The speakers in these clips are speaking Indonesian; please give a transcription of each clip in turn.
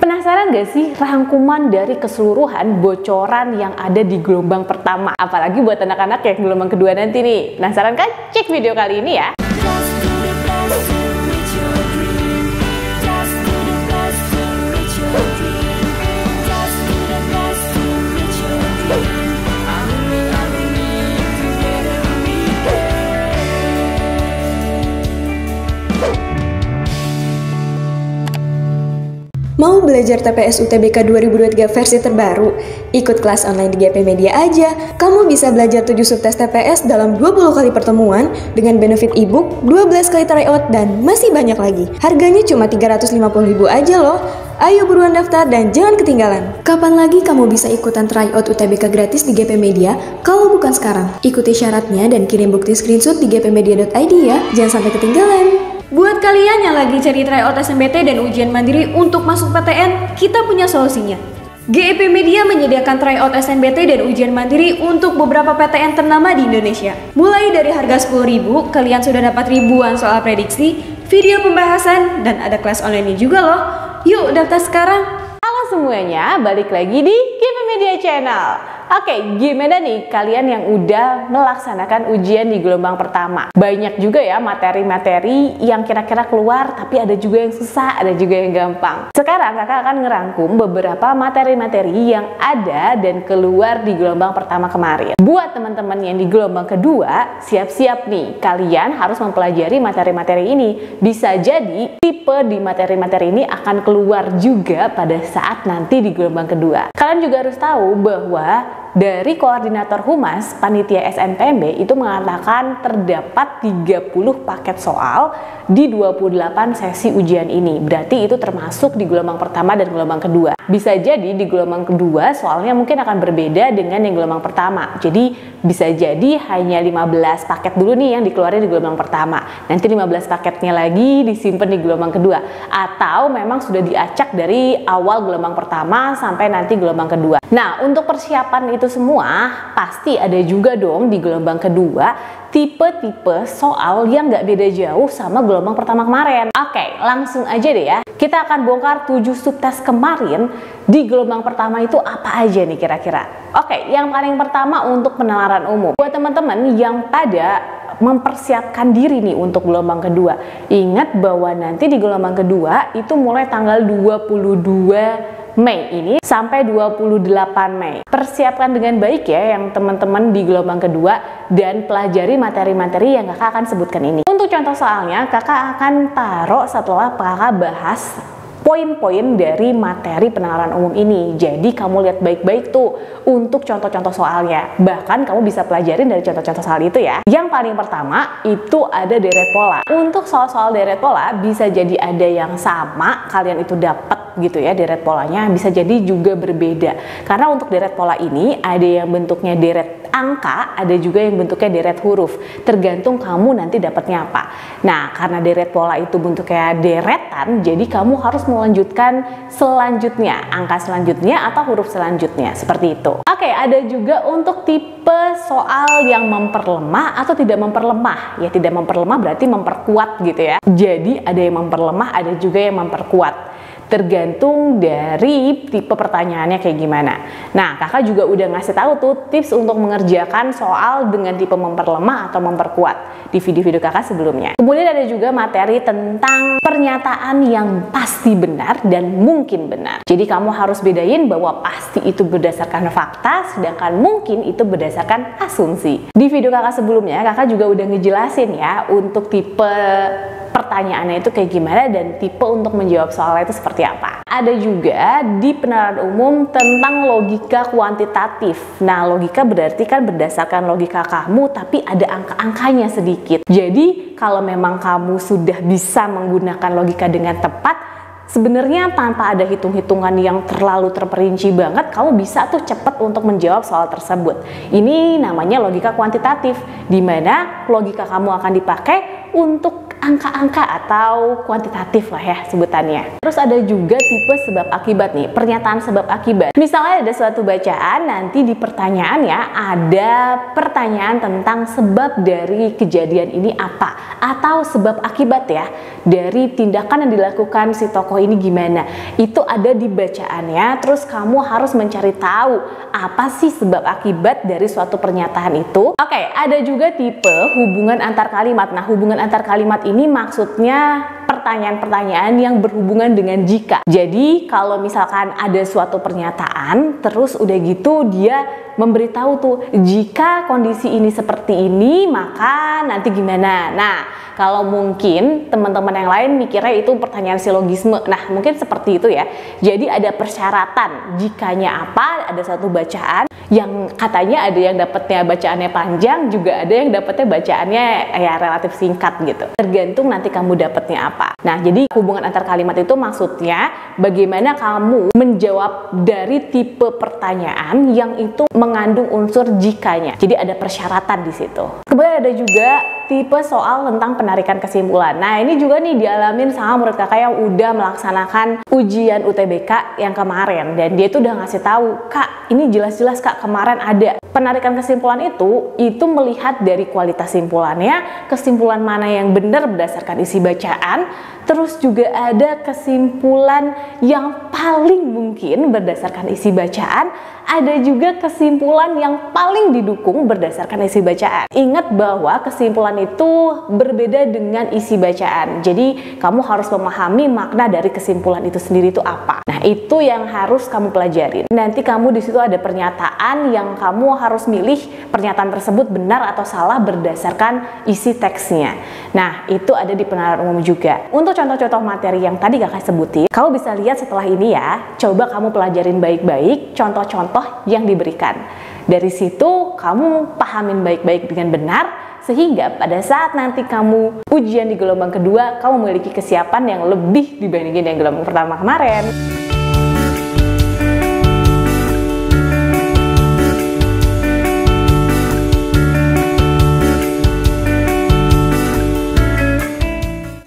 Penasaran gak sih rangkuman dari keseluruhan bocoran yang ada di gelombang pertama? Apalagi buat anak-anak yang gelombang kedua nanti nih. Penasaran kan? Cek video kali ini ya. Mau belajar TPS UTBK 2023 versi terbaru? Ikut kelas online di GP Media aja. Kamu bisa belajar 7 subtes TPS dalam 20 kali pertemuan dengan benefit ebook, 12 kali tryout, dan masih banyak lagi. Harganya cuma 350.000 aja loh. Ayo buruan daftar dan jangan ketinggalan. Kapan lagi kamu bisa ikutan tryout UTBK gratis di GP Media kalau bukan sekarang? Ikuti syaratnya dan kirim bukti screenshot di gpmedia.id ya. Jangan sampai ketinggalan. Buat kalian yang lagi cari tryout SNMPTN dan ujian mandiri untuk masuk PTN, kita punya solusinya. GEP Media menyediakan tryout SNMPTN dan ujian mandiri untuk beberapa PTN ternama di Indonesia. Mulai dari harga 10.000, kalian sudah dapat ribuan soal prediksi, video pembahasan, dan ada kelas online-nya juga loh. Yuk daftar sekarang. Halo semuanya, balik lagi di GP Media Channel. Oke, gimana nih kalian yang udah melaksanakan ujian di gelombang pertama? Banyak juga ya materi-materi yang kira-kira keluar, tapi ada juga yang susah, ada juga yang gampang. Sekarang kakak akan ngerangkum beberapa materi-materi yang ada dan keluar di gelombang pertama kemarin. Buat teman-teman yang di gelombang kedua, siap-siap nih, kalian harus mempelajari materi-materi ini. Bisa jadi tipe di materi-materi ini akan keluar juga pada saat nanti di gelombang kedua. Kalian juga harus tahu bahwa dari Koordinator Humas Panitia SNPMB itu mengatakan terdapat 30 paket soal di 28 sesi ujian ini. Berarti itu termasuk di gelombang pertama dan gelombang kedua. Bisa jadi di gelombang kedua soalnya mungkin akan berbeda dengan yang gelombang pertama. Jadi bisa jadi hanya 15 paket dulu nih yang dikeluarin di gelombang pertama. Nanti 15 paketnya lagi disimpan di gelombang kedua. Atau memang sudah diacak dari awal gelombang pertama sampai nanti gelombang kedua. Nah, untuk persiapan itu semua pasti ada juga dong di gelombang kedua tipe-tipe soal yang nggak beda jauh sama gelombang pertama kemarin. Oke, langsung aja deh ya. Kita akan bongkar 7 subtes kemarin di gelombang pertama itu apa aja nih kira-kira. Oke, yang paling pertama untuk penalaran umum. Buat teman-teman yang pada mempersiapkan diri nih untuk gelombang kedua, ingat bahwa nanti di gelombang kedua itu mulai tanggal 22 Mei ini sampai 28 Mei. Persiapkan dengan baik ya yang teman-teman di gelombang kedua dan pelajari materi-materi yang kakak akan sebutkan ini. Untuk contoh soalnya, kakak akan taruh setelah kakak bahas poin-poin dari materi penalaran umum ini. Jadi kamu lihat baik-baik tuh untuk contoh-contoh soalnya. Bahkan kamu bisa pelajarin dari contoh-contoh soal itu ya. Yang paling pertama itu ada deret pola. Untuk soal-soal deret pola bisa jadi ada yang sama, kalian itu dapat gitu ya deret polanya, bisa jadi juga berbeda. Karena untuk deret pola ini ada yang bentuknya deret angka, ada juga yang bentuknya deret huruf. Tergantung kamu nanti dapatnya apa. Nah, karena deret pola itu bentuknya deretan, jadi kamu harus melanjutkan selanjutnya, angka selanjutnya atau huruf selanjutnya, seperti itu. Oke, ada juga untuk tipe soal yang memperlemah atau tidak memperlemah. Ya, tidak memperlemah berarti memperkuat gitu ya. Jadi ada yang memperlemah, ada juga yang memperkuat. Tergantung dari tipe pertanyaannya kayak gimana. Nah, kakak juga udah ngasih tahu tuh tips untuk mengerjakan soal dengan tipe memperlemah atau memperkuat di video-video kakak sebelumnya. Kemudian ada juga materi tentang pernyataan yang pasti benar dan mungkin benar. Jadi kamu harus bedain bahwa pasti itu berdasarkan fakta, sedangkan mungkin itu berdasarkan asumsi. Di video kakak sebelumnya, kakak juga udah ngejelasin ya untuk tipe pertanyaannya itu kayak gimana dan tipe untuk menjawab soalnya itu seperti apa. Ada juga di penalaran umum tentang logika kuantitatif. Nah, logika berarti kan berdasarkan logika kamu tapi ada angka-angkanya sedikit. Jadi kalau memang kamu sudah bisa menggunakan logika dengan tepat, sebenarnya tanpa ada hitung-hitungan yang terlalu terperinci banget, kamu bisa tuh cepat untuk menjawab soal tersebut. Ini namanya logika kuantitatif, di mana logika kamu akan dipakai untuk angka-angka atau kuantitatif lah ya sebutannya. Terus ada juga tipe sebab akibat nih, pernyataan sebab akibat. Misalnya ada suatu bacaan, nanti di pertanyaannya ada pertanyaan tentang sebab dari kejadian ini apa, atau sebab akibat ya dari tindakan yang dilakukan si tokoh ini gimana. Itu ada di bacaannya, terus kamu harus mencari tahu apa sih sebab akibat dari suatu pernyataan itu. Oke, ada juga tipe hubungan antar kalimat. Nah, hubungan antar kalimat ini maksudnya pertanyaan-pertanyaan yang berhubungan dengan jika. Jadi kalau misalkan ada suatu pernyataan, terus udah gitu dia memberitahu tuh, jika kondisi ini seperti ini, maka nanti gimana. Nah, kalau mungkin teman-teman yang lain mikirnya itu pertanyaan silogisme. Nah, mungkin seperti itu ya. Jadi ada persyaratan, jikanya apa, ada satu bacaan yang katanya ada yang dapatnya bacaannya panjang, juga ada yang dapatnya bacaannya ya relatif singkat gitu. Tergantung nanti kamu dapatnya apa. Nah, jadi hubungan antar kalimat itu maksudnya bagaimana kamu menjawab dari tipe pertanyaan yang itu mengandung unsur jikanya. Jadi ada persyaratan di situ. Kemudian ada juga tipe soal tentang penarikan kesimpulan. Nah, ini juga nih dialamin sama murid kakak yang udah melaksanakan ujian UTBK yang kemarin, dan dia tuh udah ngasih tahu, Kak, ini jelas-jelas Kak kemarin ada penarikan kesimpulan itu melihat dari kualitas simpulannya, kesimpulan mana yang benar berdasarkan isi bacaan, terus juga ada kesimpulan yang paling mungkin berdasarkan isi bacaan, ada juga kesimpulan yang paling didukung berdasarkan isi bacaan. Ingat bahwa kesimpulan itu berbeda dengan isi bacaan. Jadi kamu harus memahami makna dari kesimpulan itu sendiri itu apa. Nah, itu yang harus kamu pelajarin. Nanti kamu di situ ada pernyataan yang kamu harus milih pernyataan tersebut benar atau salah berdasarkan isi teksnya. Nah, itu ada di penalaran umum juga. Untuk contoh-contoh materi yang tadi kakak sebutin, kamu bisa lihat setelah ini ya. Coba kamu pelajarin baik-baik contoh-contoh yang diberikan. Dari situ kamu pahamin baik-baik dengan benar, sehingga pada saat nanti kamu ujian di gelombang kedua, kamu memiliki kesiapan yang lebih dibandingin yang gelombang pertama kemarin.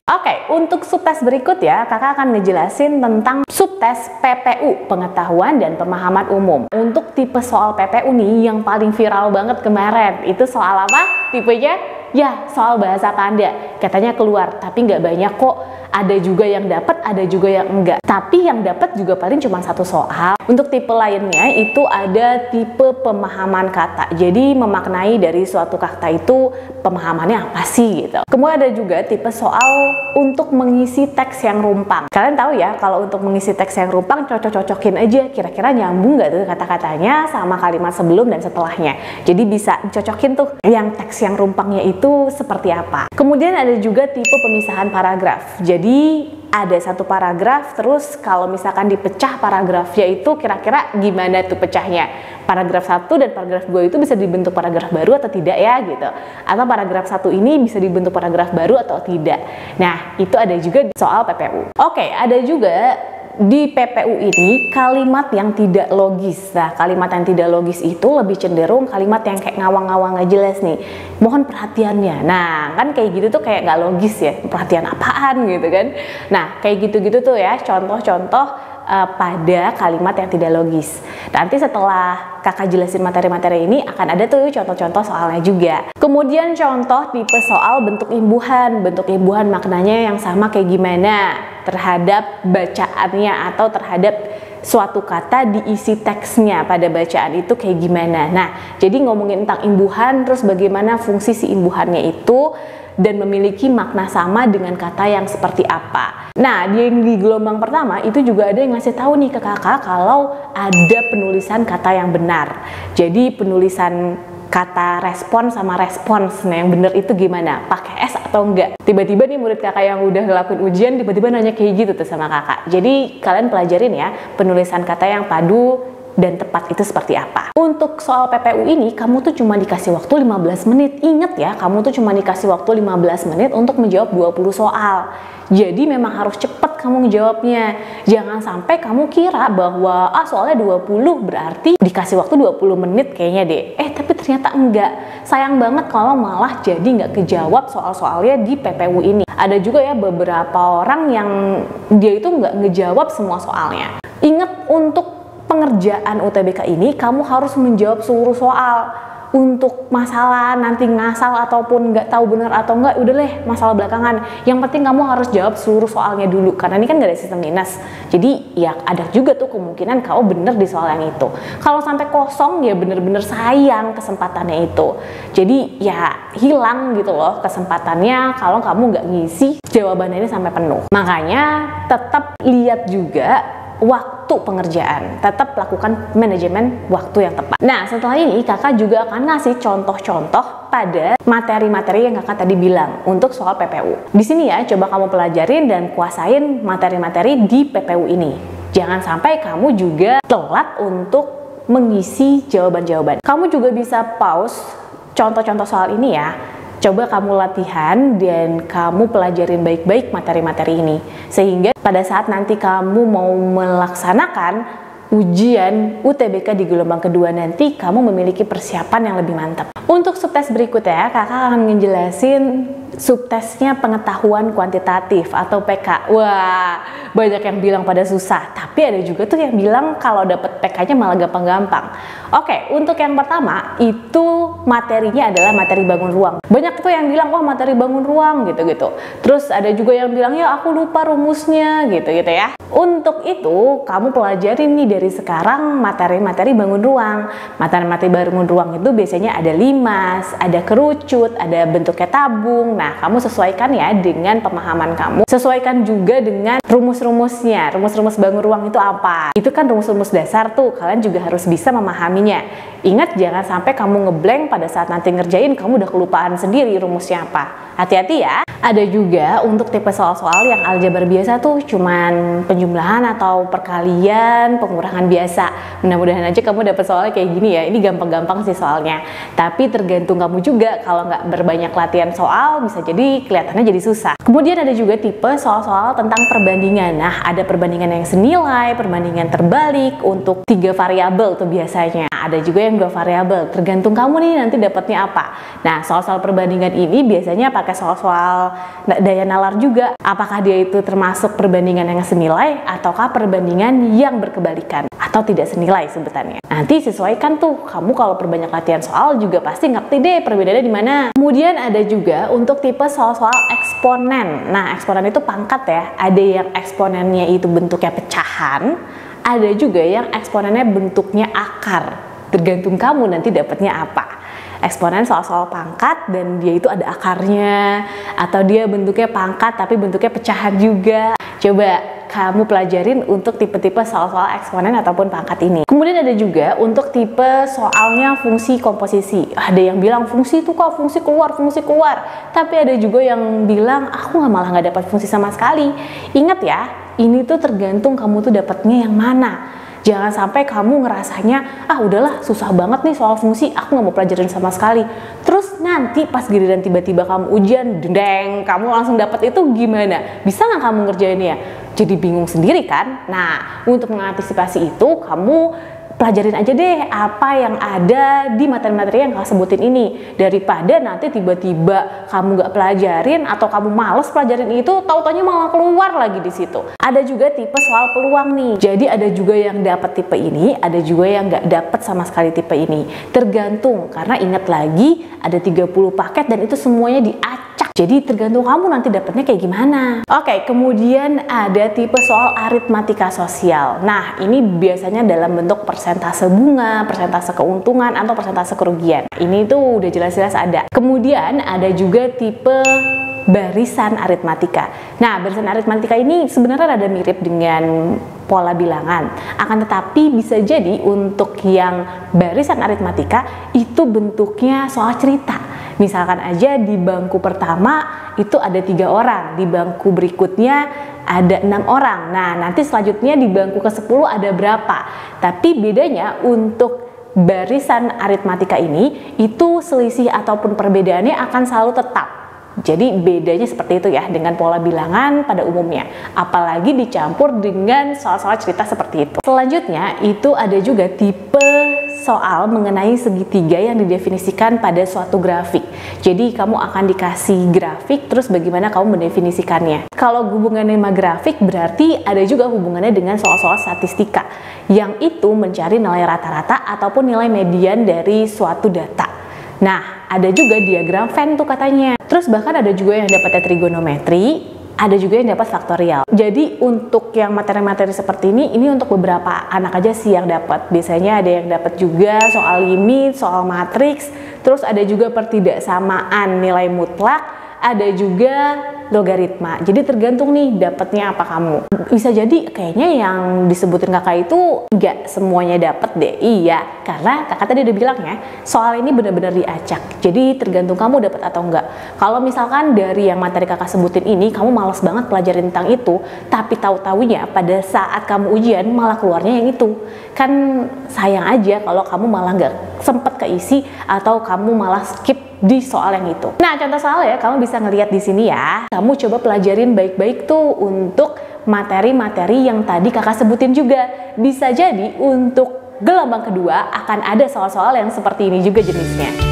Oke, untuk subtes berikut ya, kakak akan ngejelasin tentang subtes PPU, pengetahuan dan pemahaman umum. Untuk tipe soal PPU nih yang paling viral banget kemarin, itu soal apa tipenya? Ya, soal bahasa Panda. Katanya keluar, tapi nggak banyak kok. Ada juga yang dapat, ada juga yang enggak. Tapi yang dapat juga paling cuma satu soal. Untuk tipe lainnya itu ada tipe pemahaman kata. Jadi memaknai dari suatu kata itu pemahamannya apa sih gitu. Kemudian ada juga tipe soal untuk mengisi teks yang rumpang. Kalian tahu ya, kalau untuk mengisi teks yang rumpang cocok-cocokin aja kira-kira nyambung nggak tuh kata-katanya sama kalimat sebelum dan setelahnya. Jadi bisa cocokin tuh yang teks yang rumpangnya itu seperti apa. Kemudian ada juga tipe pemisahan paragraf. Jadi ada satu paragraf, terus kalau misalkan dipecah paragrafnya itu kira-kira gimana tuh pecahnya. Paragraf 1 dan paragraf 2 itu bisa dibentuk paragraf baru atau tidak ya gitu. Atau paragraf 1 ini bisa dibentuk paragraf baru atau tidak. Nah, itu ada juga soal PPU. Oke, ada juga di PPU ini kalimat yang tidak logis. Nah, kalimat yang tidak logis itu lebih cenderung kalimat yang kayak ngawang-ngawang gak jelas nih. Mohon perhatiannya. Nah, kan kayak gitu tuh kayak gak logis ya. Perhatian apaan gitu kan. Nah, kayak gitu-gitu tuh ya contoh-contoh pada kalimat yang tidak logis. Nanti setelah kakak jelasin materi-materi ini akan ada tuh contoh-contoh soalnya juga. Kemudian contoh tipe soal bentuk imbuhan. Bentuk imbuhan maknanya yang sama kayak gimana terhadap bacaannya atau terhadap suatu kata diisi teksnya pada bacaan itu kayak gimana. Nah, jadi ngomongin tentang imbuhan, terus bagaimana fungsi si imbuhannya itu dan memiliki makna sama dengan kata yang seperti apa. Nah, di gelombang pertama itu juga ada yang ngasih tahu nih ke kakak kalau ada penulisan kata yang benar. Jadi penulisan kata respon sama respons, nah yang bener itu gimana? Pakai S atau enggak? Tiba-tiba nih murid kakak yang udah ngelakuin ujian tiba-tiba nanya kayak gitu tuh sama kakak. Jadi kalian pelajarin ya penulisan kata yang padu dan tepat itu seperti apa. Untuk soal PPU ini, kamu tuh cuma dikasih waktu 15 menit. Ingat ya, kamu tuh cuma dikasih waktu 15 menit untuk menjawab 20 soal. Jadi memang harus cepat kamu ngejawabnya. Jangan sampai kamu kira bahwa soalnya 20 berarti dikasih waktu 20 menit kayaknya deh. Tapi ternyata enggak. Sayang banget kalau malah jadi nggak kejawab soal-soalnya di PPU ini. Ada juga ya beberapa orang yang dia itu nggak ngejawab semua soalnya. Ingat, untuk pengerjaan UTBK ini kamu harus menjawab seluruh soal. Untuk masalah nanti ngasal ataupun nggak tahu benar atau nggak, udah deh masalah belakangan. Yang penting kamu harus jawab seluruh soalnya dulu, karena ini kan nggak ada sistem minus. Jadi ya ada juga tuh kemungkinan kamu bener di soal yang itu. Kalau sampai kosong ya bener-bener sayang kesempatannya itu. Jadi ya hilang gitu loh kesempatannya kalau kamu nggak ngisi jawabannya ini sampai penuh. Makanya tetap lihat juga waktu pengerjaan, tetap lakukan manajemen waktu yang tepat. Nah, setelah ini kakak juga akan ngasih contoh-contoh pada materi-materi yang kakak tadi bilang untuk soal PPU. Di sini ya, coba kamu pelajarin dan kuasain materi-materi di PPU ini. Jangan sampai kamu juga telat untuk mengisi jawaban-jawaban. Kamu juga bisa pause contoh-contoh soal ini ya. Coba kamu latihan dan kamu pelajarin baik-baik materi-materi ini. Sehingga pada saat nanti kamu mau melaksanakan ujian UTBK di gelombang kedua nanti, kamu memiliki persiapan yang lebih mantap. Untuk subtes berikutnya, kakak akan ngejelasin subtesnya pengetahuan kuantitatif atau PK. Wah, banyak yang bilang pada susah, tapi ada juga tuh yang bilang kalau dapet PK-nya malah gampang-gampang. Oke, untuk yang pertama itu materinya adalah materi bangun ruang. Banyak tuh yang bilang, wah materi bangun ruang gitu-gitu. Terus ada juga yang bilang, ya aku lupa rumusnya gitu-gitu ya. Untuk itu, kamu pelajarin nih dari sekarang materi-materi bangun ruang. Materi-materi bangun ruang itu biasanya ada limas, ada kerucut, ada bentuknya tabung. Nah, kamu sesuaikan ya dengan pemahaman kamu. Sesuaikan juga dengan rumus-rumusnya. Rumus-rumus bangun ruang itu apa? Itu kan rumus-rumus dasar tuh, kalian juga harus bisa memahaminya. Ingat, jangan sampai kamu ngeblank pada saat nanti ngerjain, kamu udah kelupaan sendiri rumusnya apa. Hati-hati ya. Ada juga untuk tipe soal-soal yang aljabar biasa tuh cuman penjumlahan atau perkalian, pengurangan biasa. Mudah-mudahan aja kamu dapat soalnya kayak gini ya. Ini gampang-gampang sih soalnya. Tapi tergantung kamu juga. Kalau nggak berbanyak latihan soal, bisa jadi kelihatannya jadi susah. Kemudian ada juga tipe soal-soal tentang perbandingan. Nah, ada perbandingan yang senilai, perbandingan terbalik untuk 3 variabel tuh biasanya. Ada juga yang 2 variabel. Tergantung kamu nih nanti dapatnya apa. Nah, soal-soal perbandingan ini biasanya pakai soal-soal daya nalar juga. Apakah dia itu termasuk perbandingan yang senilai ataukah perbandingan yang berkebalikan atau tidak senilai sebutannya. Nanti sesuaikan tuh. Kamu kalau perbanyak latihan soal juga pasti ngerti deh perbedaannya di mana. Kemudian ada juga untuk tipe soal-soal eksponen. Nah, eksponen itu pangkat ya. Ada yang eksponennya itu bentuknya pecahan, ada juga yang eksponennya bentuknya akar. Tergantung kamu nanti dapatnya apa. Eksponen soal-soal pangkat dan dia itu ada akarnya, atau dia bentuknya pangkat tapi bentuknya pecahan juga. Coba kamu pelajarin untuk tipe-tipe soal-soal eksponen ataupun pangkat ini. Kemudian ada juga untuk tipe soalnya fungsi komposisi. Ada yang bilang fungsi itu kok fungsi keluar. Tapi ada juga yang bilang aku malah nggak dapat fungsi sama sekali. Ingat ya, ini tuh tergantung kamu tuh dapatnya yang mana. Jangan sampai kamu ngerasanya, udahlah susah banget nih soal fungsi, aku nggak mau pelajarin sama sekali. Terus nanti pas giliran tiba-tiba kamu ujian, dendeng, kamu langsung dapat itu gimana? Bisa nggak kamu ngerjainnya? Jadi bingung sendiri kan? Nah, untuk mengantisipasi itu, kamu pelajarin aja deh apa yang ada di materi-materi yang kakak sebutin ini, daripada nanti tiba-tiba kamu nggak pelajarin atau kamu males pelajarin itu, tahu-taunya malah keluar lagi di situ. Ada juga tipe soal peluang nih. Jadi ada juga yang dapat tipe ini, ada juga yang nggak dapat sama sekali tipe ini. Tergantung, karena ingat lagi ada 30 paket dan itu semuanya diacak. Jadi tergantung kamu nanti dapatnya kayak gimana. Oke, kemudian ada tipe soal aritmatika sosial. Nah, ini biasanya dalam bentuk persentase bunga, persentase keuntungan, atau persentase kerugian. Ini tuh udah jelas-jelas ada. Kemudian ada juga tipe barisan aritmatika. Nah, barisan aritmatika ini sebenarnya ada mirip dengan pola bilangan. Akan tetapi bisa jadi untuk yang barisan aritmatika itu bentuknya soal cerita. Misalkan aja di bangku pertama itu ada 3 orang, di bangku berikutnya ada 6 orang. Nah, nanti selanjutnya di bangku ke-10 ada berapa? Tapi bedanya untuk barisan aritmatika ini, itu selisih ataupun perbedaannya akan selalu tetap. Jadi bedanya seperti itu ya dengan pola bilangan pada umumnya, apalagi dicampur dengan soal-soal cerita seperti itu. Selanjutnya itu ada juga tipe soal mengenai segitiga yang didefinisikan pada suatu grafik. Jadi kamu akan dikasih grafik, terus bagaimana kamu mendefinisikannya. Kalau hubungannya sama grafik berarti ada juga hubungannya dengan soal-soal statistika, yang itu mencari nilai rata-rata ataupun nilai median dari suatu data. Nah, ada juga diagram Venn tuh katanya. Terus bahkan ada juga yang dapatnya trigonometri, ada juga yang dapat faktorial. Jadi untuk yang materi-materi seperti ini untuk beberapa anak aja sih yang dapat. Biasanya ada yang dapat juga soal limit, soal matriks, terus ada juga pertidaksamaan nilai mutlak, ada juga logaritma. Jadi tergantung nih dapatnya apa kamu. Bisa jadi kayaknya yang disebutin kakak itu nggak semuanya dapat deh. Iya, karena kakak tadi udah bilang ya, soal ini benar-benar diacak. Jadi tergantung kamu dapat atau enggak. Kalau misalkan dari yang materi kakak sebutin ini, kamu malas banget pelajarin tentang itu, tapi tahu-taunya pada saat kamu ujian malah keluarnya yang itu. Kan sayang aja kalau kamu malah nggak sempet keisi atau kamu malah skip di soal yang itu. Nah, contoh soal ya, kamu bisa ngelihat di sini ya. Kamu coba pelajarin baik-baik tuh untuk materi-materi yang tadi kakak sebutin juga. Bisa jadi untuk gelombang kedua akan ada soal-soal yang seperti ini juga jenisnya.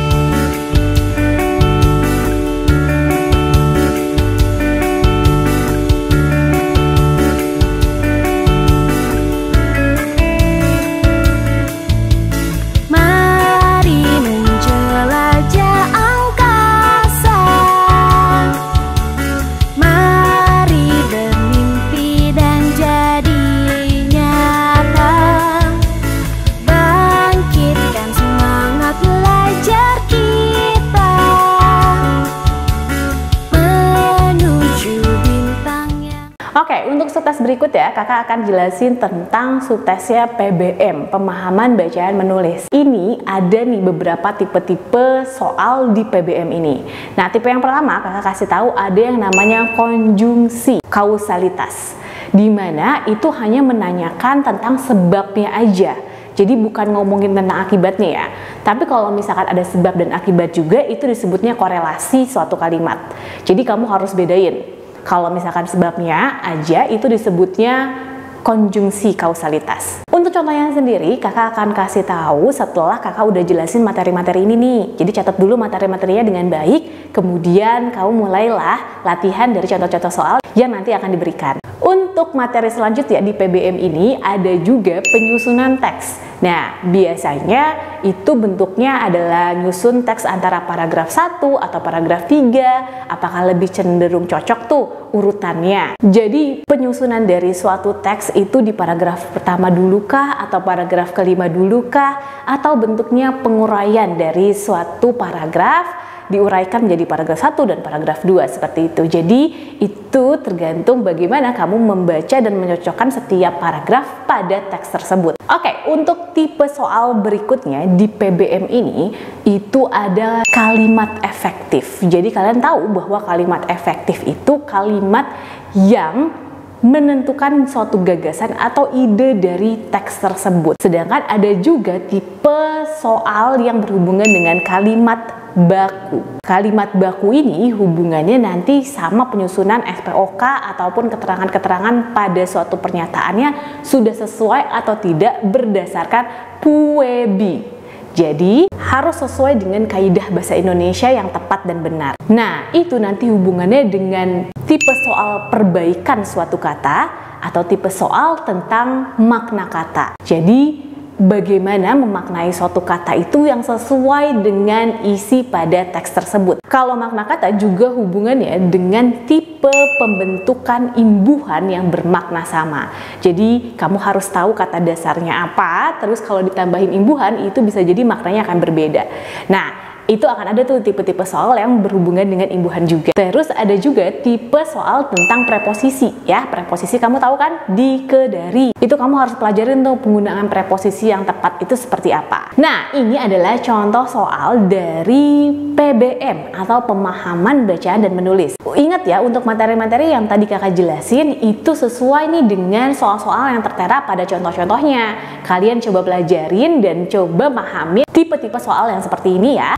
Oke, untuk subtes berikut ya, kakak akan jelasin tentang subtesnya PBM, pemahaman bacaan menulis. Ini ada nih beberapa tipe-tipe soal di PBM ini. Nah, tipe yang pertama kakak kasih tahu ada yang namanya konjungsi kausalitas, di mana itu hanya menanyakan tentang sebabnya aja. Jadi bukan ngomongin tentang akibatnya ya. Tapi kalau misalkan ada sebab dan akibat juga, itu disebutnya korelasi suatu kalimat. Jadi kamu harus bedain. Kalau misalkan sebabnya aja itu disebutnya konjungsi kausalitas. Untuk contohnya sendiri, kakak akan kasih tahu setelah kakak udah jelasin materi-materi ini nih. Jadi catat dulu materi-materinya dengan baik, kemudian kamu mulailah latihan dari contoh-contoh soal yang nanti akan diberikan. Untuk materi selanjutnya di PBM ini ada juga penyusunan teks. Nah, biasanya itu bentuknya adalah nyusun teks antara paragraf 1 atau paragraf 3, apakah lebih cenderung cocok tuh urutannya. Jadi penyusunan dari suatu teks itu di paragraf pertama dulu kah, atau paragraf kelima dulu kah, atau bentuknya penguraian dari suatu paragraf diuraikan menjadi paragraf 1 dan paragraf 2 seperti itu. Jadi itu tergantung bagaimana kamu membaca dan mencocokkan setiap paragraf pada teks tersebut. Oke, untuk tipe soal berikutnya di PBM ini itu ada kalimat efektif. Jadi kalian tahu bahwa kalimat efektif itu kalimat yang menentukan suatu gagasan atau ide dari teks tersebut. Sedangkan ada juga tipe soal yang berhubungan dengan kalimat baku. Kalimat baku ini hubungannya nanti sama penyusunan SPOK ataupun keterangan-keterangan pada suatu pernyataannya sudah sesuai atau tidak berdasarkan PUEBI. Jadi harus sesuai dengan kaidah bahasa Indonesia yang tepat dan benar. Nah, itu nanti hubungannya dengan tipe soal perbaikan suatu kata atau tipe soal tentang makna kata. Jadi bagaimana memaknai suatu kata itu yang sesuai dengan isi pada teks tersebut. Kalau makna kata juga hubungannya dengan tipe pembentukan imbuhan yang bermakna sama. Jadi kamu harus tahu kata dasarnya apa, terus kalau ditambahin imbuhan itu bisa jadi maknanya akan berbeda. Nah, itu akan ada tuh tipe-tipe soal yang berhubungan dengan imbuhan juga. Terus ada juga tipe soal tentang preposisi ya. Preposisi kamu tahu kan? Di, ke, dari. Itu kamu harus pelajarin tuh penggunaan preposisi yang tepat itu seperti apa. Nah, ini adalah contoh soal dari PBM atau pemahaman bacaan dan menulis. Ingat ya, untuk materi-materi yang tadi kakak jelasin itu sesuai nih dengan soal-soal yang tertera pada contoh-contohnya. Kalian coba pelajarin dan coba pahami tipe-tipe soal yang seperti ini ya.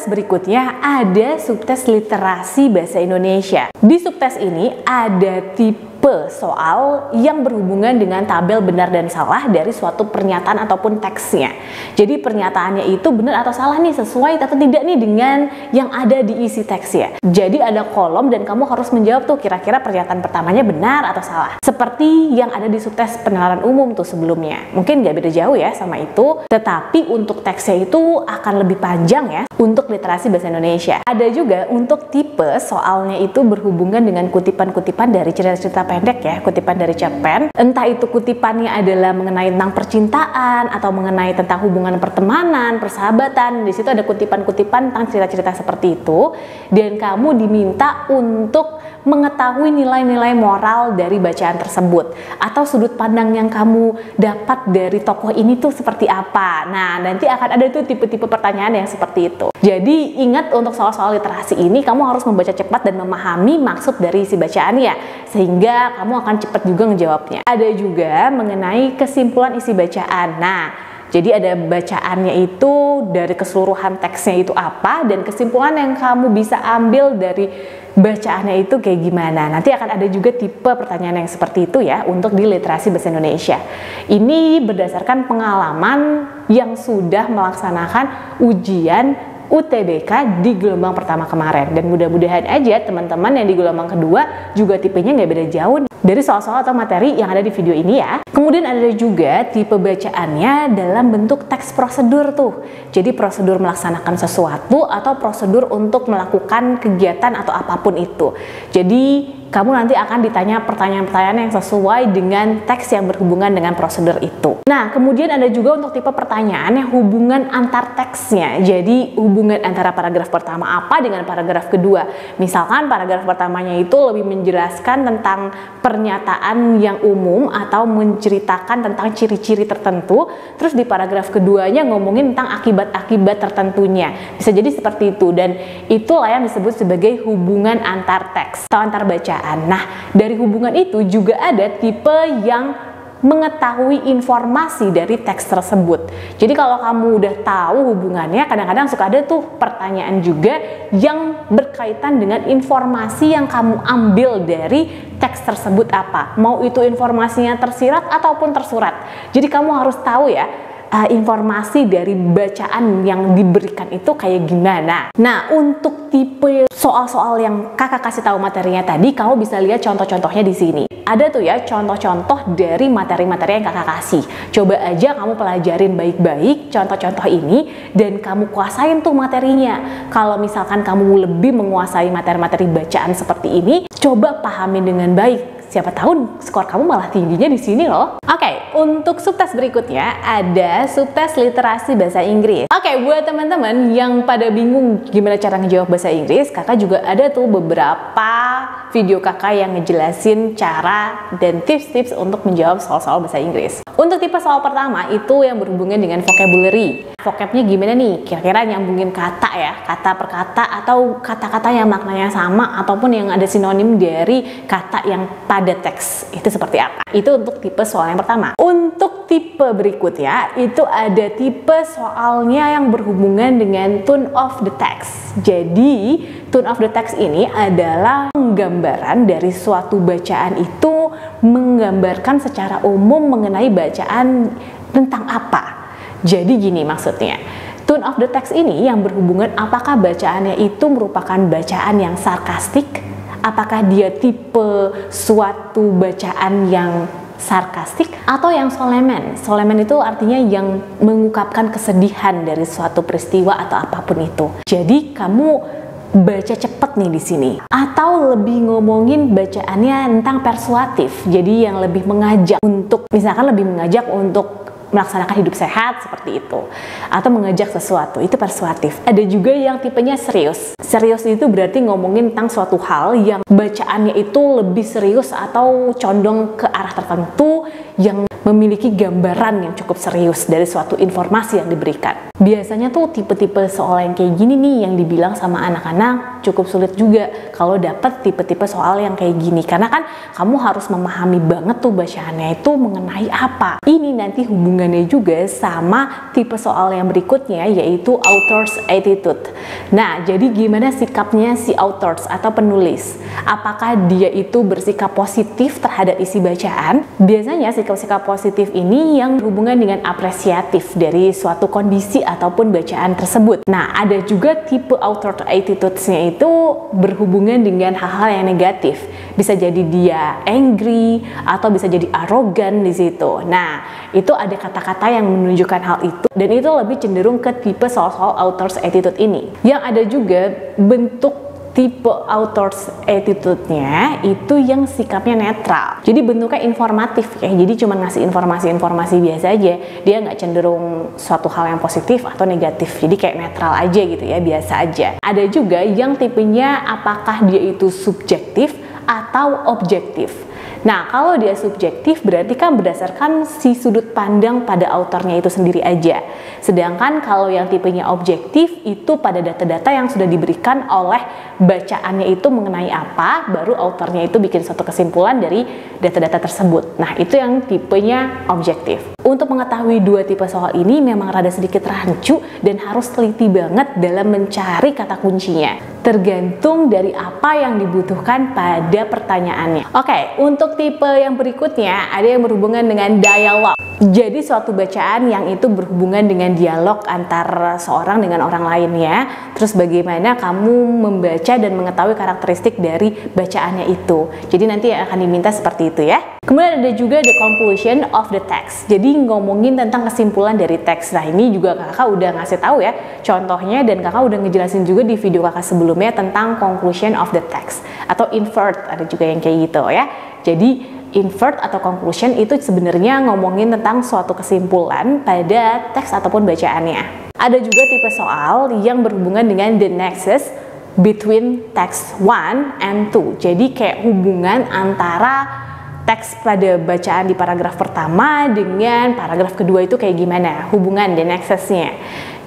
Berikutnya ada subtes literasi bahasa Indonesia. Di subtes ini ada tipe soal yang berhubungan dengan tabel benar dan salah dari suatu pernyataan ataupun teksnya. Jadi pernyataannya itu benar atau salah nih, sesuai atau tidak nih dengan yang ada di isi teksnya. Jadi ada kolom dan kamu harus menjawab tuh kira-kira pernyataan pertamanya benar atau salah. Seperti yang ada di subtes pengenalan umum tuh sebelumnya. Mungkin nggak beda jauh ya sama itu, tetapi untuk teksnya itu akan lebih panjang ya untuk literasi bahasa Indonesia. Ada juga untuk tipe soalnya itu berhubungan dengan kutipan-kutipan dari cerita-cerita pendek ya, kutipan dari cerpen. Entah itu kutipannya adalah mengenai tentang percintaan atau mengenai tentang hubungan pertemanan, persahabatan. Di situ ada kutipan-kutipan tentang cerita-cerita seperti itu. Dan kamu diminta untuk mengetahui nilai-nilai moral dari bacaan tersebut atau sudut pandang yang kamu dapat dari tokoh ini tuh seperti apa. Nah, nanti akan ada tuh tipe-tipe pertanyaan yang seperti itu. Jadi ingat, untuk soal-soal literasi ini kamu harus membaca cepat dan memahami maksud dari isi bacaannya sehingga kamu akan cepat juga ngejawabnya. Ada juga mengenai kesimpulan isi bacaan. Nah, jadi ada bacaannya itu dari keseluruhan teksnya itu apa, dan kesimpulan yang kamu bisa ambil dari bacaannya itu kayak gimana. Nanti akan ada juga tipe pertanyaan yang seperti itu ya untuk di literasi bahasa Indonesia. Ini berdasarkan pengalaman yang sudah melaksanakan ujian UTBK di gelombang pertama kemarin, dan mudah-mudahan aja teman-teman yang di gelombang kedua juga tipenya nggak beda jauh dari soal-soal atau materi yang ada di video ini ya. Kemudian ada juga tipe bacaannya dalam bentuk teks prosedur tuh. Jadi prosedur melaksanakan sesuatu atau prosedur untuk melakukan kegiatan atau apapun itu. Jadi kamu nanti akan ditanya pertanyaan-pertanyaan yang sesuai dengan teks yang berhubungan dengan prosedur itu. Nah, kemudian ada juga untuk tipe pertanyaan yang hubungan antar teksnya. Jadi hubungan antara paragraf pertama apa dengan paragraf kedua. Misalkan paragraf pertamanya itu lebih menjelaskan tentang pernyataan yang umum atau menceritakan tentang ciri-ciri tertentu, terus di paragraf keduanya ngomongin tentang akibat-akibat tertentunya. Bisa jadi seperti itu, dan itulah yang disebut sebagai hubungan antar teks atau antar bacaan. Nah, dari hubungan itu juga ada tipe yang mengetahui informasi dari teks tersebut. Jadi kalau kamu udah tahu hubungannya, kadang-kadang suka ada tuh pertanyaan juga yang berkaitan dengan informasi yang kamu ambil dari teks tersebut apa. Mau itu informasinya tersirat ataupun tersurat. Jadi kamu harus tahu ya, informasi dari bacaan yang diberikan itu kayak gimana. Nah, untuk tipe soal-soal yang kakak kasih tahu materinya tadi, kamu bisa lihat contoh-contohnya di sini. Ada tuh ya contoh-contoh dari materi-materi yang kakak kasih. Coba aja kamu pelajarin baik-baik contoh-contoh ini dan kamu kuasain tuh materinya. Kalau misalkan kamu lebih menguasai materi-materi bacaan seperti ini, coba pahami dengan baik. Siapa tahu skor kamu malah tingginya di sini loh. Oke, untuk subtes berikutnya ada subtes literasi bahasa Inggris. Oke, buat teman-teman yang pada bingung gimana cara ngejawab bahasa Inggris, kakak juga ada tuh beberapa video kakak yang ngejelasin cara dan tips-tips untuk menjawab soal-soal bahasa Inggris. Untuk tipe soal pertama itu yang berhubungan dengan vocabulary. Vocabnya gimana nih? Kira-kira nyambungin kata ya, kata per kata atau kata-kata yang maknanya sama ataupun yang ada sinonim dari kata yang pada teks. Itu seperti apa? Itu untuk tipe soal yang pertama. Untuk tipe berikutnya itu ada tipe soalnya yang berhubungan dengan tone of the text. Jadi tone of the text ini adalah penggambaran dari suatu bacaan itu, menggambarkan secara umum mengenai bacaan tentang apa. Jadi gini maksudnya, tone of the text ini yang berhubungan apakah bacaannya itu merupakan bacaan yang sarkastik, apakah dia tipe suatu bacaan yang sarkastik, atau yang solemen. Solemen itu artinya yang mengungkapkan kesedihan dari suatu peristiwa atau apapun itu. Jadi kamu baca cepet nih di sini, atau lebih ngomongin bacaannya tentang persuatif. Jadi yang lebih mengajak untuk, misalkan lebih mengajak untuk melaksanakan hidup sehat seperti itu, atau mengajak sesuatu, itu persuatif. Ada juga yang tipenya serius. Serius itu berarti ngomongin tentang suatu hal yang bacaannya itu lebih serius atau condong ke arah tertentu, yang memiliki gambaran yang cukup serius dari suatu informasi yang diberikan. Biasanya tuh tipe-tipe soal yang kayak gini nih yang dibilang sama anak-anak cukup sulit juga kalau dapat tipe-tipe soal yang kayak gini, karena kan kamu harus memahami banget tuh bacaannya itu mengenai apa. Ini nanti hubungannya juga sama tipe soal yang berikutnya, yaitu author's attitude. Nah, jadi gimana sikapnya si authors atau penulis? Apakah dia itu bersikap positif terhadap isi bacaan? Biasanya sikap-sikap positif ini yang berhubungan dengan apresiatif dari suatu kondisi ataupun bacaan tersebut. Nah, ada juga tipe author attitudes-nya itu berhubungan dengan hal-hal yang negatif. Bisa jadi dia angry atau bisa jadi arogan di situ. Nah, itu ada kata-kata yang menunjukkan hal itu, dan itu lebih cenderung ke tipe soal-soal author's attitude ini. Yang ada juga bentuk tipe author's attitude-nya itu yang sikapnya netral. Jadi bentuknya informatif ya. Jadi cuma ngasih informasi-informasi biasa aja. Dia nggak cenderung suatu hal yang positif atau negatif. Jadi kayak netral aja gitu ya, biasa aja. Ada juga yang tipenya apakah dia itu subjektif atau objektif. Nah, kalau dia subjektif berarti kan berdasarkan si sudut pandang pada autornya itu sendiri aja. Sedangkan kalau yang tipenya objektif itu pada data-data yang sudah diberikan oleh bacaannya itu mengenai apa, baru autornya itu bikin suatu kesimpulan dari data-data tersebut. Nah, itu yang tipenya objektif. Untuk mengetahui dua tipe soal ini memang rada sedikit rancu dan harus teliti banget dalam mencari kata kuncinya. Tergantung dari apa yang dibutuhkan pada pertanyaannya. Oke, untuk tipe yang berikutnya ada yang berhubungan dengan dialog. Jadi suatu bacaan yang itu berhubungan dengan dialog antara seorang dengan orang lainnya. Terus bagaimana kamu membaca dan mengetahui karakteristik dari bacaannya itu. Jadi nanti akan diminta seperti itu ya. Kemudian ada juga the conclusion of the text. Jadi ngomongin tentang kesimpulan dari teks. Nah, ini juga kakak udah ngasih tahu ya contohnya, dan kakak udah ngejelasin juga di video kakak sebelumnya tentang conclusion of the text atau invert, ada juga yang kayak gitu ya. Jadi invert atau conclusion itu sebenarnya ngomongin tentang suatu kesimpulan pada teks ataupun bacaannya. Ada juga tipe soal yang berhubungan dengan the nexus between text 1 and 2. Jadi kayak hubungan antara teks pada bacaan di paragraf pertama dengan paragraf kedua itu kayak gimana hubungan the nexusnya.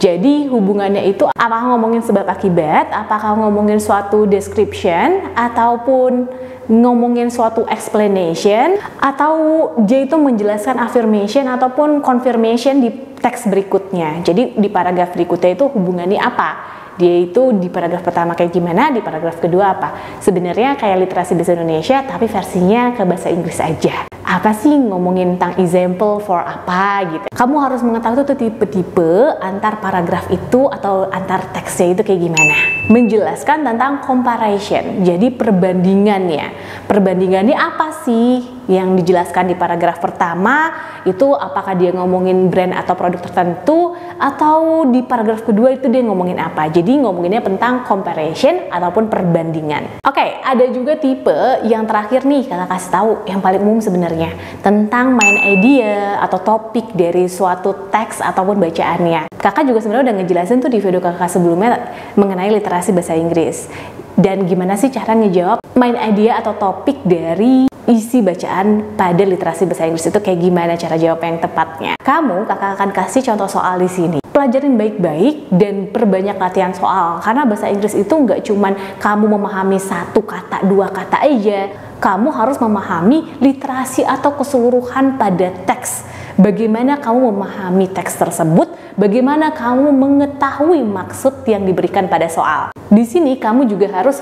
Jadi hubungannya itu apakah ngomongin sebab akibat, apakah ngomongin suatu description, ataupun ngomongin suatu explanation, atau dia itu menjelaskan affirmation ataupun confirmation di teks berikutnya. Jadi di paragraf berikutnya itu hubungannya apa? Dia itu di paragraf pertama kayak gimana, di paragraf kedua apa? Sebenarnya kayak literasi bahasa Indonesia tapi versinya ke bahasa Inggris aja. Apa sih ngomongin tentang example for apa gitu. Kamu harus mengetahui tuh tipe-tipe antar paragraf itu atau antar teksnya itu kayak gimana. Menjelaskan tentang comparison, jadi perbandingannya. Perbandingannya apa sih yang dijelaskan di paragraf pertama itu, apakah dia ngomongin brand atau produk tertentu, atau di paragraf kedua itu dia ngomongin apa. Jadi ngomonginnya tentang comparison ataupun perbandingan. Oke, ada juga tipe yang terakhir nih kakak kasih tahu yang paling umum sebenarnya tentang main idea atau topik dari suatu teks ataupun bacaannya. Kakak juga sebenarnya udah ngejelasin tuh di video kakak sebelumnya mengenai literasi bahasa Inggris dan gimana sih cara ngejawab main idea atau topik dari isi bacaan pada literasi bahasa Inggris itu kayak gimana cara jawab yang tepatnya. Kakak akan kasih contoh soal di sini. Pelajarin baik-baik dan perbanyak latihan soal, karena bahasa Inggris itu nggak cuman kamu memahami satu kata, dua kata aja. Kamu harus memahami literasi atau keseluruhan pada teks. Bagaimana kamu memahami teks tersebut, bagaimana kamu mengetahui maksud yang diberikan pada soal. Di sini kamu juga harus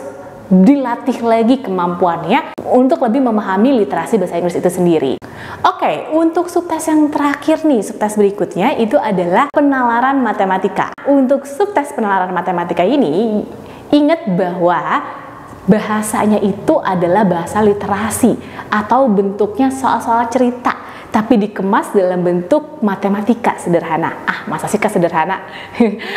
dilatih lagi kemampuannya untuk lebih memahami literasi bahasa Inggris itu sendiri. Oke, untuk subtes yang terakhir nih, subtes berikutnya itu adalah penalaran matematika. Untuk subtes penalaran matematika ini, ingat bahwa bahasanya itu adalah bahasa literasi atau bentuknya soal-soal cerita, tapi dikemas dalam bentuk matematika sederhana. Masa sih sederhana?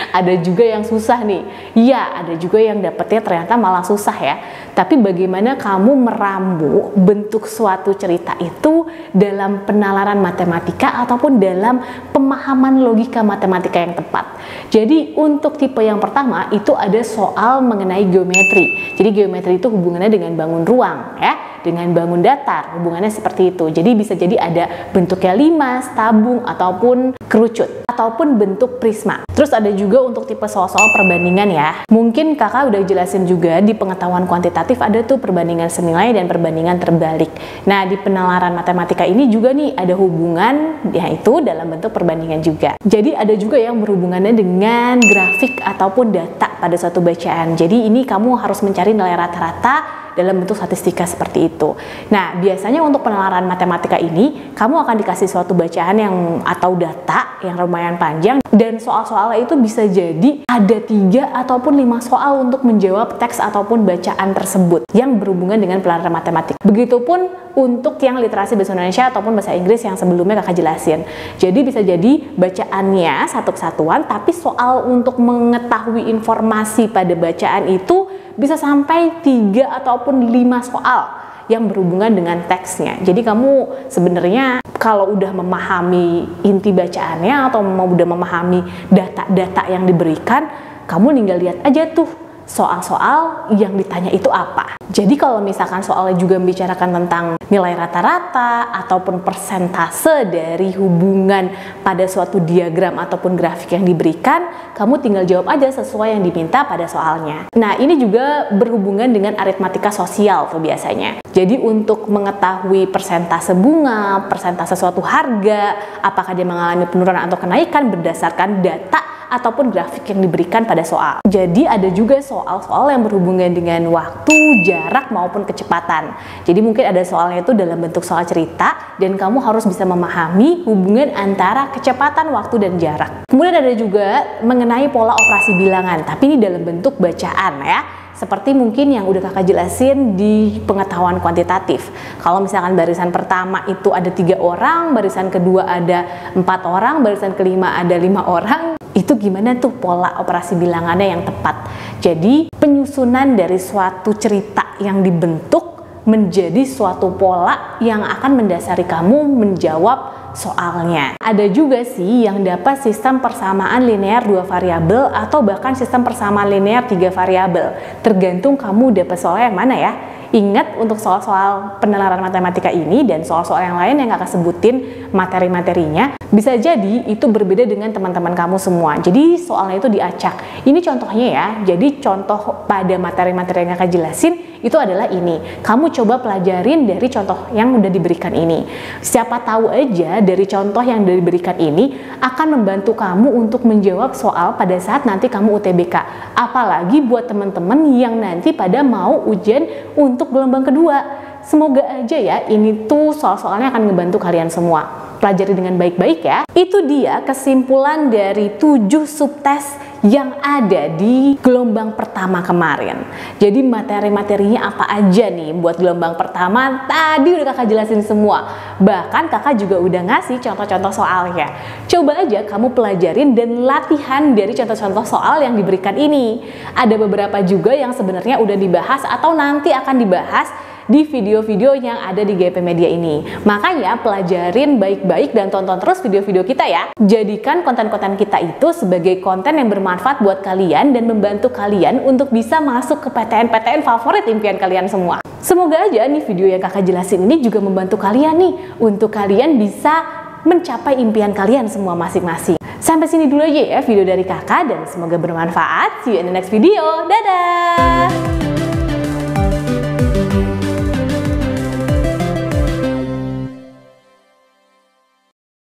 Ada juga yang susah nih. Iya, ada juga yang dapetnya ternyata malah susah ya. Tapi bagaimana kamu meramu bentuk suatu cerita itu dalam penalaran matematika ataupun dalam pemahaman logika matematika yang tepat. Jadi untuk tipe yang pertama itu ada soal mengenai geometri. Jadi geometri itu hubungannya dengan bangun ruang ya, dengan bangun datar, hubungannya seperti itu. Jadi bisa jadi ada bentuknya limas, tabung, ataupun kerucut, ataupun bentuk prisma. Terus ada juga untuk tipe soal-soal perbandingan ya. Mungkin kakak udah jelasin juga di pengetahuan kuantitatif ada tuh perbandingan senilai dan perbandingan terbalik. Nah di penalaran matematika ini juga nih ada hubungan, yaitu dalam bentuk perbandingan juga. Jadi ada juga yang berhubungannya dengan grafik ataupun data pada suatu bacaan. Jadi ini kamu harus mencari nilai rata-rata dalam bentuk statistika seperti itu. Nah, biasanya untuk penalaran matematika ini, kamu akan dikasih suatu bacaan yang atau data yang lumayan panjang, dan soal-soalnya itu bisa jadi ada 3 ataupun 5 soal untuk menjawab teks ataupun bacaan tersebut yang berhubungan dengan penalaran matematik. Begitupun untuk yang literasi bahasa Indonesia ataupun bahasa Inggris yang sebelumnya kakak jelasin. Jadi bisa jadi bacaannya satu kesatuan, tapi soal untuk mengetahui informasi pada bacaan itu bisa sampai 3 ataupun 5 soal yang berhubungan dengan teksnya. Jadi kamu sebenarnya kalau udah memahami inti bacaannya atau udah memahami data-data yang diberikan, kamu tinggal lihat aja tuh soal-soal yang ditanya itu apa. Jadi kalau misalkan soalnya juga membicarakan tentang nilai rata-rata ataupun persentase dari hubungan pada suatu diagram ataupun grafik yang diberikan, kamu tinggal jawab aja sesuai yang diminta pada soalnya. Nah ini juga berhubungan dengan aritmatika sosial tuh biasanya. Jadi untuk mengetahui persentase bunga, persentase suatu harga, apakah dia mengalami penurunan atau kenaikan berdasarkan data ataupun grafik yang diberikan pada soal. Jadi ada juga soal-soal yang berhubungan dengan waktu, jarak maupun kecepatan. Jadi mungkin ada soalnya itu dalam bentuk soal cerita dan kamu harus bisa memahami hubungan antara kecepatan, waktu, dan jarak. Kemudian ada juga mengenai pola operasi bilangan, tapi ini dalam bentuk bacaan ya. Seperti mungkin yang udah kakak jelasin di pengetahuan kuantitatif. Kalau misalkan barisan pertama itu ada 3 orang, barisan kedua ada 4 orang, barisan kelima ada 5 orang, itu gimana tuh pola operasi bilangannya yang tepat. Jadi penyusunan dari suatu cerita yang dibentuk menjadi suatu pola yang akan mendasari kamu menjawab soalnya. Ada juga sih yang dapat sistem persamaan linear 2 variabel atau bahkan sistem persamaan linear 3 variabel. Tergantung kamu dapat soal yang mana ya. Ingat untuk soal-soal penalaran matematika ini dan soal-soal yang lain yang kakak sebutin materi-materinya, bisa jadi itu berbeda dengan teman-teman kamu semua. Jadi soalnya itu diacak. Ini contohnya ya. Jadi contoh pada materi-materi yang kakak jelasin itu adalah ini. Kamu coba pelajarin dari contoh yang udah diberikan ini. Siapa tahu aja dari contoh yang diberikan ini akan membantu kamu untuk menjawab soal pada saat nanti kamu UTBK. Apalagi buat teman-teman yang nanti pada mau ujian untuk gelombang kedua. Semoga aja ya ini tuh soal-soalnya akan ngebantu kalian semua. Pelajari dengan baik-baik ya. Itu dia kesimpulan dari 7 subtes yang ada di gelombang pertama kemarin. Jadi materi-materinya apa aja nih buat gelombang pertama tadi udah kakak jelasin semua. Bahkan kakak juga udah ngasih contoh-contoh soalnya. Coba aja kamu pelajarin dan latihan dari contoh-contoh soal yang diberikan ini. Ada beberapa juga yang sebenarnya udah dibahas atau nanti akan dibahas di video-video yang ada di GP Media ini. Makanya pelajarin baik-baik dan tonton terus video-video kita ya. Jadikan konten-konten kita itu sebagai konten yang bermanfaat buat kalian dan membantu kalian untuk bisa masuk ke PTN-PTN favorit impian kalian semua. Semoga aja nih video yang kakak jelasin ini juga membantu kalian nih untuk kalian bisa mencapai impian kalian semua masing-masing. Sampai sini dulu aja ya video dari kakak dan semoga bermanfaat. See you in the next video. Dadah!